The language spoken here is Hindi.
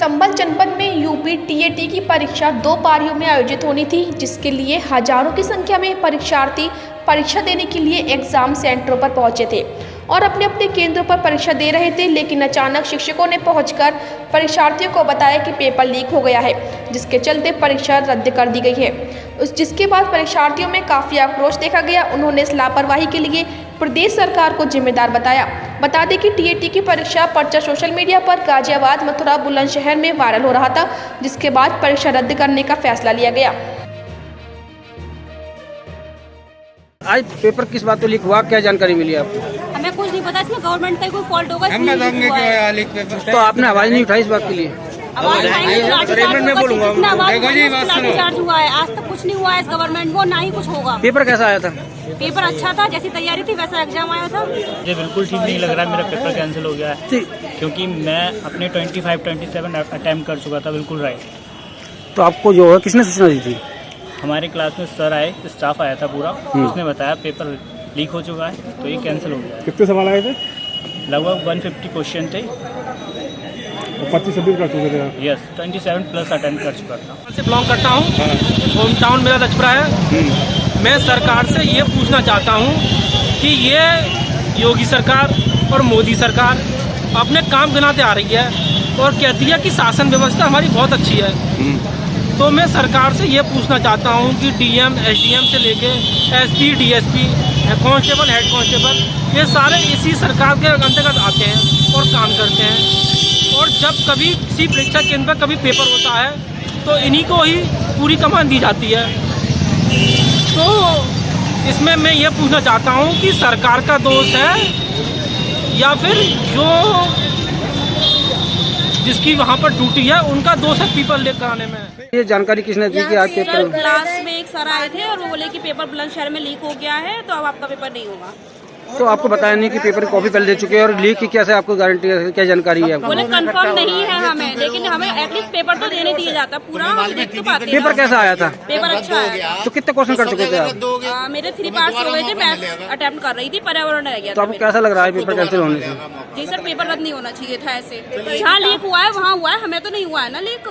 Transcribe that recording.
संभल जनपद में यूपी टीएटी की परीक्षा 2 पारियों में आयोजित होनी थी, जिसके लिए हजारों की संख्या में परीक्षार्थी परीक्षा देने के लिए एग्जाम सेंटरों पर पहुंचे थे और अपने अपने केंद्रों पर परीक्षा दे रहे थे। लेकिन अचानक शिक्षकों ने पहुंचकर परीक्षार्थियों को बताया कि पेपर लीक हो गया है, जिसके चलते परीक्षा रद्द कर दी गई है। जिसके बाद परीक्षार्थियों में काफ़ी आक्रोश देखा गया। उन्होंने इस लापरवाही के लिए प्रदेश सरकार को जिम्मेदार बताया। बता दें कि टीएटी की परीक्षा पर्चा सोशल मीडिया पर गाजियाबाद, मथुरा, बुलंदशहर में वायरल हो रहा था, जिसके बाद परीक्षा रद्द करने का फैसला लिया गया। आज पेपर किस बात पे लीक हुआ, क्या जानकारी मिली आपको? हमें कुछ नहीं पता, इसमें गवर्नमेंट का कोई फॉल्ट होगा। तो आपने आवाज नहीं उठाई इस बात के लिए? आवाज हुआ है, आज तक कुछ नहीं हुआ है इस गवर्नमेंट को, ना ही कुछ होगा। पेपर कैसा आया था? पेपर अच्छा था, जैसी तैयारी थी वैसा एग्जाम आया था। मुझे बिल्कुल ठीक नहीं लग रहा है, मेरा पेपर कैंसिल हो गया है क्योंकि मैं अपने 25-27 अटेम्प्ट कर चुका था। बिल्कुल राइट। तो आपको जो है किसने सूचना दी थी? हमारे क्लास में सर आए, स्टाफ आया था पूरा, उसने बताया पेपर लीक हो चुका है, तो ये कैंसिल हो गया। कितने सवाल आए थे? लगभग 150 क्वेश्चन थे। 25-26 कर चुके थे आप? यस, 27+ अटेम्प्ट कर चुका था। से बिलोंग करता हूँ, होम टाउन मेरा लचपरा है। मैं सरकार से ये पूछना चाहता हूँ कि ये योगी सरकार और मोदी सरकार अपने काम गिनाते आ रही है और कहती है कि शासन व्यवस्था हमारी बहुत अच्छी है। तो मैं सरकार से ये पूछना चाहता हूँ कि डीएम, एसडीएम से लेके SP, DSP, constable, head constable, ये सारे इसी सरकार के अंतर्गत आते हैं और काम करते हैं। और जब कभी किसी परीक्षा केंद्र पर कभी पेपर होता है तो इन्हीं को ही पूरी कमान दी जाती है। तो इसमें मैं ये पूछना चाहता हूँ कि सरकार का दोष है या फिर जो जिसकी वहाँ पर ड्यूटी है उनका दोष है पेपर लीक कराने में। ये जानकारी किसने दी कि आज पेपर? क्लास में एक सर आए थे और वो बोले कि पेपर बुलंदशहर में लीक हो गया है, तो अब आपका पेपर नहीं होगा। तो आपको बताया नहीं कि पेपर की कॉपी पहले दे चुके हैं और लीक की कैसे आपको गारंटी है, क्या जानकारी है आपको? बोले कंफर्म नहीं है हमें, लेकिन हमें एटलीस्ट पेपर तो देने दिया जाता, पूरा हम देख तो पाते। पेपर कैसा आया था? पेपर अच्छा है। तो कितने क्वेश्चन कर चुके थे आप? मेरे 3 पास हो गए थे, मैं अटेम्प्ट कर रही थी, पर्यावरण रह गया तो था। आपको कैसा लग रहा है पेपर कैंसिल होने से? जी सर, पेपर रद्द नहीं होना चाहिए था। ऐसे जहाँ लीक हुआ है वहाँ हुआ है, हमें तो नहीं हुआ है ना लीक।